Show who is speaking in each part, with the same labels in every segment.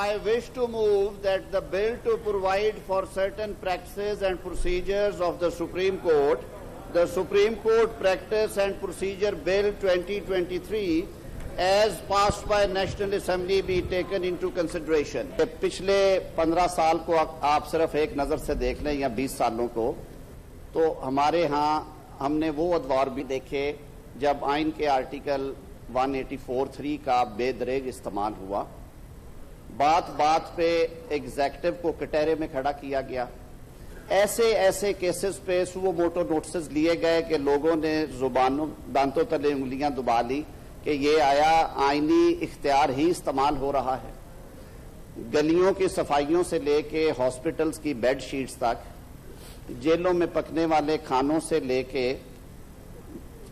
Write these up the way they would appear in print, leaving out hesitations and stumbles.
Speaker 1: I wish to move that the bill to provide for certain practices and procedures of the Supreme Court, the Supreme Court Practice and Procedure Bill 2023, as passed by National Assembly, be taken into consideration. पिछले 15 साल को आप सिर्फ एक नज़र से देख लें या 20 सालों को, तो हमारे यहाँ हमने वो अदवार भी देखे जब आइन के आर्टिकल 184(3) का बेदरेग इस्तेमाल हुआ। बात बात पे एग्जेक्टिव को कटहरे में खड़ा किया गया। ऐसे केसेस पे सुओ मोटो नोटिस लिए गए कि लोगों ने जुबानों दांतों तले उंगलियां दबा ली कि ये आया आईनी इख्तियार ही इस्तेमाल हो रहा है। गलियों की सफाइयों से लेके हॉस्पिटल्स की बेड शीट्स तक, जेलों में पकने वाले खानों से लेके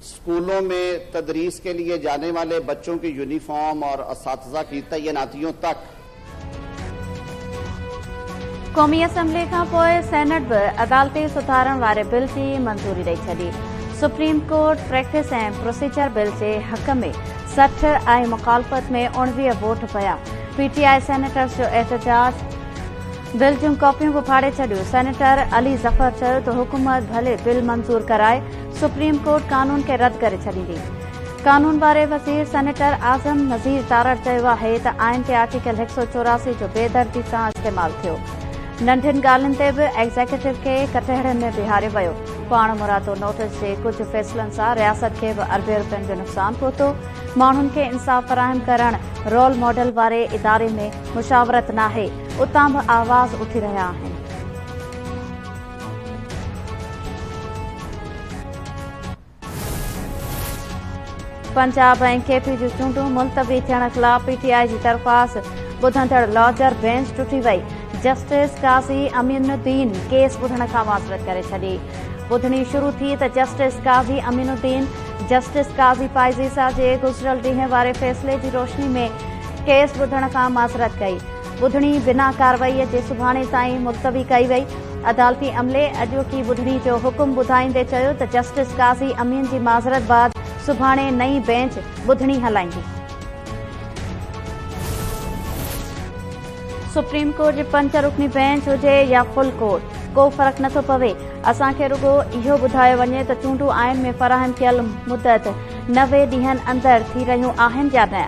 Speaker 1: स्कूलों में तदरीस के लिए जाने वाले बच्चों की यूनिफॉर्म और असातिज़ा की तैनातियों तक।
Speaker 2: क़ौमी असम्बली खां पोइ सेनेट बि अदालती सुधारण वारे बिल की मंज़ूरी ॾेई छॾी। सुप्रीम कोर्ट प्रैक्टिस ऐं प्रोसीजर बिल जे हक़ में 60 ऐं मुख़ालफ़त में 19 वोट पिया। पीटीआई सेनेटर्स जो एहतजाज। बिल जूं कॉपियूं बि फाड़े छॾियूं। सेनेटर अली ज़फ़र चयो त हुकूमत भले बिल मंज़ूर कराए, सुप्रीम कोर्ट कानून खे रद्द करे छॾींदी। कानून बारे वज़ीर सेनेटर आज़म नज़ीर तारड़ चयो आहे त आइन जे आर्टिकल 184 जो बेदर्दी सां इस्तेमालु थियो। नंढियुनि ॻाल्हियुनि ते बि एग्ज़ीक्यूटिव खे कटहरनि में बीहारे वियो। पाण मुरादो नोटिस जे कुझु फ़ैसिलनि सां रियासत खे बि अरबे रुपयनि जो नुक़सान पहुतो। माण्हुनि खे इंसाफ़ फ़राहम करणु रोल मॉडल वारे इदारे में मुशावरत नाहे, उतां बि आवाज़ उथी रहिया आहिनि। पंजाब ऐं केपी जूं चूंडूं मुलतवी थियण ख़िलाफ़ पीटीआई जी तरफ़ां ॿुधंदड़ लॉजर बेंच टुटी वई। जस्टिस काज़ी अमीनुद्दीन केस ॿुधण खां माज़रत करे छॾी। ॿुधणी शुरू थी त जस्टिस काज़ी अमीनुद्दीन जस्टिस काज़ी पाइज़ीसा जे गुज़िरियल ॾींहं वारे फ़ैसिले जी रोशनी में केस ॿुधण खां माज़रत कई। ॿुधणी बिना कार्रवाईअ जे सुभाणे ताईं मुलतवी कई वई। अदालती अमले अॼोकी ॿुधणी जो हुकुम ॿुधाईंदे चयो त जस्टिस काज़ी अमीन जी माज़रत बाद सुभाणे नई बेंच ॿुधणी हलाईंदी। सुप्रीम कोर्ट जी 5 रुकनी बेंच हुजे या फुल कोर्ट, को फ़र्क़ु नथो पवे। असांखे रुगो इहो ॿुधायो वञे त चूंडूं आइन में फ़राहम थियल मुदत 90 ॾींहनि अंदरि थी रहियूं आहिनि या न।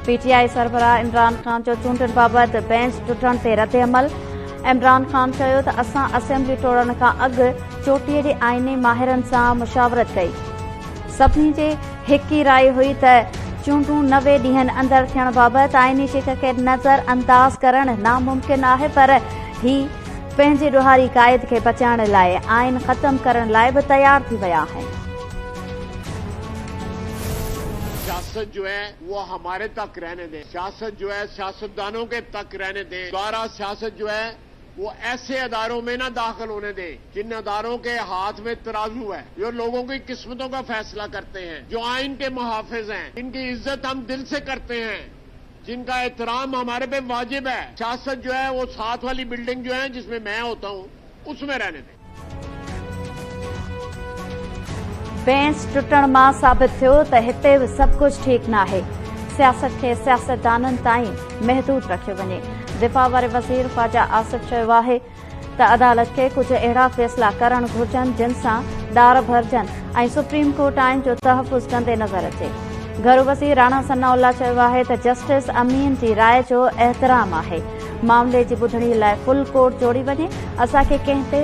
Speaker 2: पीटीआई सरबराह इमरान ख़ान जो चूंडुनि बाबति बेंच टुटण ते रद्द अमल। इमरान ख़ान चयो त असां असेंबली टोड़ण खां अॻु चोटीअ जे आइनी माहिरनि सां मुशावरत कई। सभिनी जे हिक ई राय हुई त चूंडूं 90 ॾींहनि अंदरि थियण बाबति आइनी शिक खे नज़र अंदाज़ करणु नामुमकिन आहे, पर ही पंहिंजी ॾोहारी क़ाइद खे बचाइण लाइ आइन ख़त्म करण लाइ बि तयार थी विया आहिनि।
Speaker 3: सियासत जो है वो हमारे तक रहने दें, सियासत जो है सियासतदानों के तक रहने दें। द्वारा सियासत जो है वो ऐसे अदारों में ना दाखिल होने दें जिन अदारों के हाथ में तराजू है, जो लोगों की किस्मतों का फैसला करते हैं, जो आइन के मुहाफिज हैं, जिनकी इज्जत हम दिल से करते हैं, जिनका एहतराम हमारे पे वाजिब है। सियासत जो है वो साथ वाली बिल्डिंग जो है जिसमें मैं होता हूँ उसमें रहने दें।
Speaker 2: बेंच टुटण मां साबित थियो त हिते बि सभु कुझु ठीक नाहे। सियासत खे सियासतदाननि ताईं महदूद रखियो वञे। दिफ़ा वारे वज़ीर ख्वाजा आसिफ चयो आहे त अदालत खे कुझु अहिड़ा फ़ैसिला करणु घुर्जनि जिन सां ॾार भरिजनि ऐं सुप्रीम कोर्ट आइन जो तहफ़ुज़ कंदे नज़र अचे। घरू वज़ीर राणा सनाउल्ला चयो आहे त जस्टिस अमीन जी राय जो एहतराम आहे। मामले जी ॿुधणी लाइ फुल कोर्ट जोड़ी वञे, असांखे कंहिं ते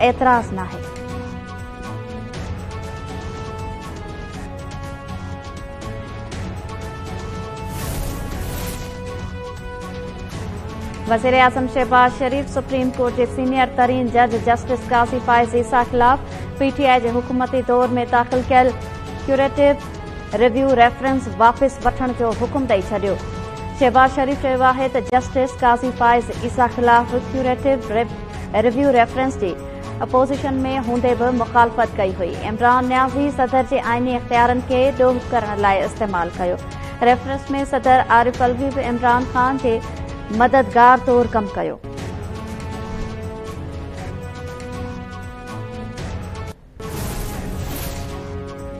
Speaker 2: एतिराज़ नाहे। वज़ीर आज़म शहबाज शरीफ सुप्रीम कोर्ट जे सीनियर तरीन जज जस्टिस काज़ी पाइज़ीसा ख़िलाफ़ पीटीआई जे हुकूमती दौर में दाख़िल कयल क्यूरेटिव रिव्यू रेफरेंस वापसि वठण जो हुकुम ॾेई छॾियो। शहबाज शरीफ चयो आहे त जस्टिस काज़ी पाइज़ीसा ख़िलाफ़ क्यूरेटिव रिव्यू रेफरेंस जी अपोज़िशन में हूंदे बि मुख़ालफ़त कई हुई। इमरान न्याज़ी सदर जे आइनी इख़्तियारनि खे ॾोह करण लाइ इस्तेमालु कयो। रेफरेंस में सदर आरिफ अलवी बि इमरान ख़ान जे मददगार तौर कम कयो।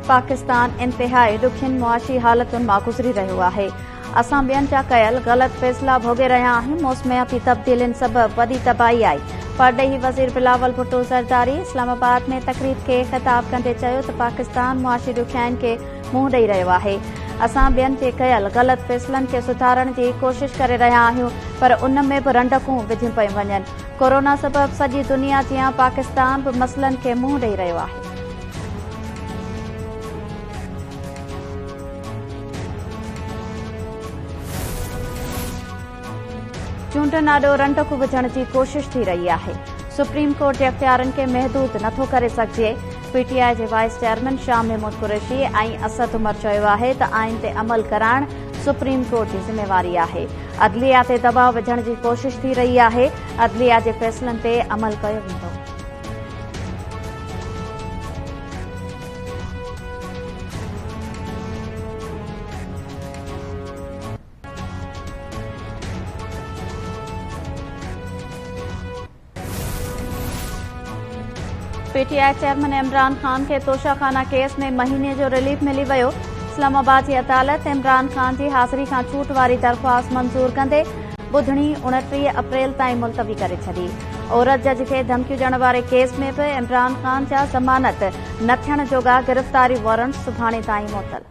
Speaker 2: पाकिस्तान इंतहाई ॾुखियुनि मुआशी हालतुनि मां गुज़री रहियो आहे। असां ॿियनि जा कयल ग़लत फ़ैसिला भोगे रहिया आहियूं। मौसमियाती तब्दीलियुनि सबबि वॾी तबाही आई। परॾेही वज़ीर बिलावल भुट्टो ज़रदारी इस्लामाबाद में तक़रीब खे ख़िताब कंदे चयो त पाकिस्तान मुआशी ॾुखियाईनि खे मुंहुं ॾेई रहियो आहे। असां ॿियनि जे कयल ग़लत फ़ैसिलनि खे सुधारण जी कोशिश करे रहिया आहियूं, पर उन में बि रंडकूं विझियूं पयूं वञनि। कोरोना सबबि सॼी दुनिया जीअं पाकिस्तान बि मसइलनि खे मुंहुं ॾेई रहियो आहे। चूंडनि आॾो रंडकूं विझण जी कोशिश थी रही आहे। सुप्रीम कोर्ट जे अख़्तियारनि खे महदूद नथो करे सघिजे। पीटीआई जे वाइस चेयरमैन शाह महमूद कुरैशी ऐं असद उमर चयो आहे त आइन ते अमल कराइण सुप्रीम कोर्ट जी ज़िम्मेवारी आहे। अदलिया ते दबाव विझण जी कोशिश थी रही आहे। अदलिया जे फ़ैसिलनि ते अमल कयो वेंदो। पीटीआई चेयरमैन इमरान खान खे तोशाखाना केस में महीने जो रिलीफ मिली वियो। इस्लामाबाद जी अदालत इमरान खान जी हाज़िरी खां छूट वारी दरख़्वास्त मंज़ूर कंदे ॿुधणी 29 अप्रैल ताईं मुलतवी करे छॾी। औरत जज खे धमकियूं ॾियण वारे केस में बि इमरान खान जा ज़मानत न थियण जोगा गिरफ़्तारी वारंट सुभाणे ताईं मुअतल।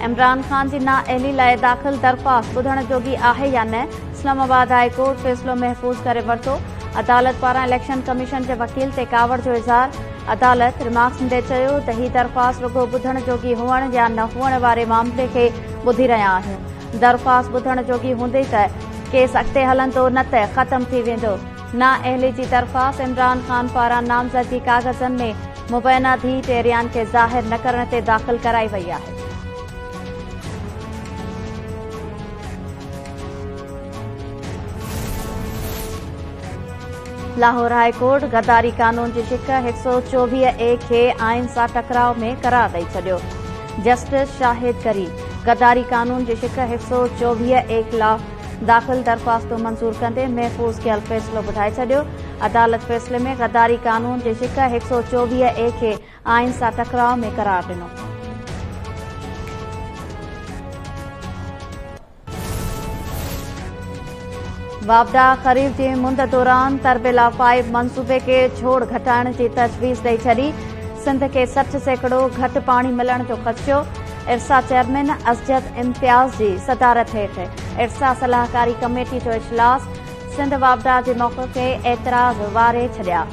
Speaker 2: इमरान खान जी नाअहली लाइ दाख़िल दरख़्वास्त ॿुधण जोगी आहे या न, इस्लामाबाद हाई कोर्ट फ़ैसिलो महफ़ूज़ करे वरितो। अदालत पारां इलेक्शन कमीशन जे वकील ते कावड़ जो इज़हार। अदालत रिमार्क्स ॾींदे चयो त ही दरख़्वास्त रुॻो ॿुधण जोगी हुअण या न हुअण वारे मामले खे ॿुधी रहिया आहियूं। दरख़्वास्त ॿुधण जोगी हूंदे त केस अॻिते हलंदो, न त ख़तम थी वेंदो। नाअहली जी दरख़्वास्त इमरान खान पारां नामज़दगी काग़ज़नि में मुबैना धीउ टेरियान खे ज़ाहिर न करण ते दाख़िल कराई वई आहे। लाहौर हाई कोर्ट गद्दारी कानून जी शिक 124A खे आइन सां टकराव में करार ॾेई छॾियो। जस्टिस शाहिद करीम गद्दारी कानून जी शिक 124A ख़िलाफ़ दाख़िल दरख़्वास्तूं मंज़ूर कंदे महफ़ूज़ कयल फ़ैसिलो ॿुधाए छॾियो। अदालत फ़ैसिले में गद्दारी कानून जी शिक 124A खे आइन सां टकराव में करार ॾिनो। वापडा ख़रीफ जी मुंद दौरान तरबेला 5 मंसूबे खे छोड़ घटाइण जी तजवीज़ ॾेई छॾी। सिंध खे 60% घटि पाणी मिलण जो ख़दशो। इरसा चेयरमैन असजद इम्तियाज़ जी सदारत हेठि इरसा सलाहकारी कमेटी जो इजलास। सिंध वापडा जे मौक़े खे एतिराज़ वारे छॾिया।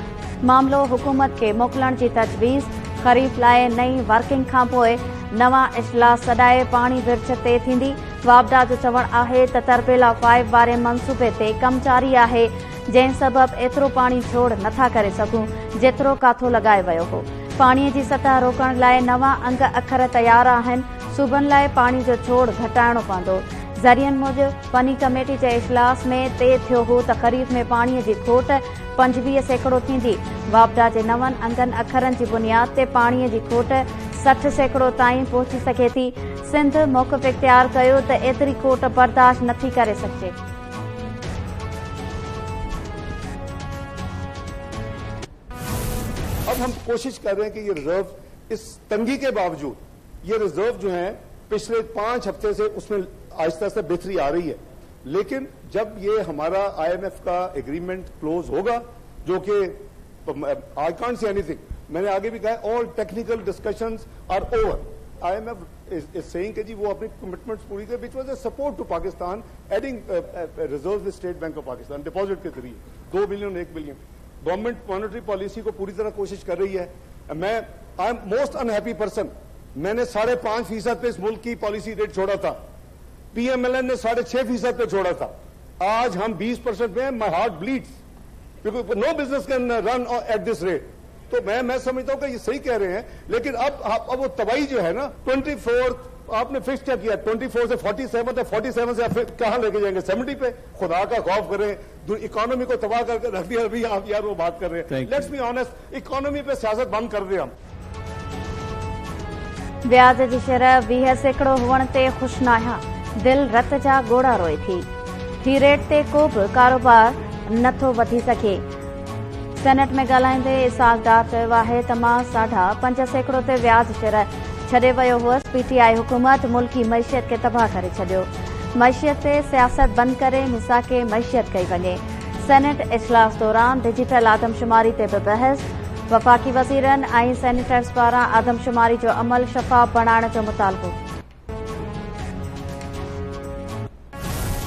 Speaker 2: मामलो हुकूमत खे मोकिलण जी तजवीज़। ख़रीफ लाइ नई वर्किंग खां पोइ नवां इजलास सॾाए पाणी विर्छ ते थींदी। वापडा जो चवणु आहे त तरबेला 5 वारे मंसूबे ते कमु जारी आहे, जंहिं सबबि एतिरो पाणी छोड़ नथा करे सघूं जेतिरो काथो लॻाए वियो हो। पाणीअ जी सतह रोकण लाइ नवां अंग अखर तयार आहिनि। सूबनि लाइ पाणी जो छोड़ घटाइणो पवंदो। ज़रियनि मूजिबि फनी कमेटी जे इजलास में तइ थियो हो त ख़रीफ में पाणीअ जी खोट 25% थींदी। वापडा जे नवनि अंगनि अखरनि जी बुनियाद ते पाणीअ जी खोट 60% ताईं पहुची सघे थी। सिंध मौक़िफ़ इख्तियार कयो त एतिरी खोट बर्दाश्त नथी करे सघिजे।
Speaker 4: अब हम कोशिश कर रहे हैं कि ये रिजर्व, इस तंगी के बावजूद ये रिजर्व जो है पिछले 5 हफ्ते से उसमें आहिस्ता आहिस्ता बेहतरी आ रही है। लेकिन जब ये हमारा IMF का एग्रीमेंट क्लोज होगा, जो कि आई कांट से एनीथिंग, मैंने आगे भी कहा all technical discussions are over. IMF is saying कि जी वो अपनी कमिटमेंट्स पूरी करे, which was a support to Pakistan, adding reserves with State Bank of Pakistan deposit के जरिए 2 billion 1 billion. Government monetary policy को पूरी तरह कोशिश कर रही है। मैं I am most unhappy person. मैंने 5.5% पे इस मुल्क की पॉलिसी रेट छोड़ा था। PMLN ने 6.5% पे छोड़ा था। आज हम 20% पे हैं। My heart bleeds because no business can run at this rate. तो मैं समझता हूं कि ये सही कह रहे हैं, लेकिन अब वो तबाही जो है ना, 24 आपने फिक्स क्या किया, 24 से 47 है, 47 से आप कहां लेके जाएंगे, 70 पे। खुदा का खौफ करें, इकोनॉमी को तबाह करके रख दिया। अभी आप यार वो बात कर रहे हैं। लेट्स बी ऑनेस्ट, इकोनॉमी पे सियासत बंद कर दे हम।
Speaker 2: ब्याज जी शरह 20% हुअण ते ख़ुश न आहियां। दिल रत जा गोड़ा रोए थी। ही रेट ते को बि कारोबार नथो वधी सघे। सेनेट में ॻाल्हाईंदे इसाक़ डार चयो आहे त मां 5.5% ते व्याज शरह छॾे वियो हुअसि। पीटीआई हुकूमत मुल्की मैशियत खे तबाह करे छॾियो। मैशियत ते सियासत बंदि करे मिसाके मैशियत कई वञे। सेनेट इजलास दौरान डिजिटल आदमशुमारी ते बि बहस। वफ़ाक़ी वज़ीरनि ऐं सेनेटर्स पारां आदमशुमारी जो अमल शफ़ाफ़ बणाइण जो मुतालबो।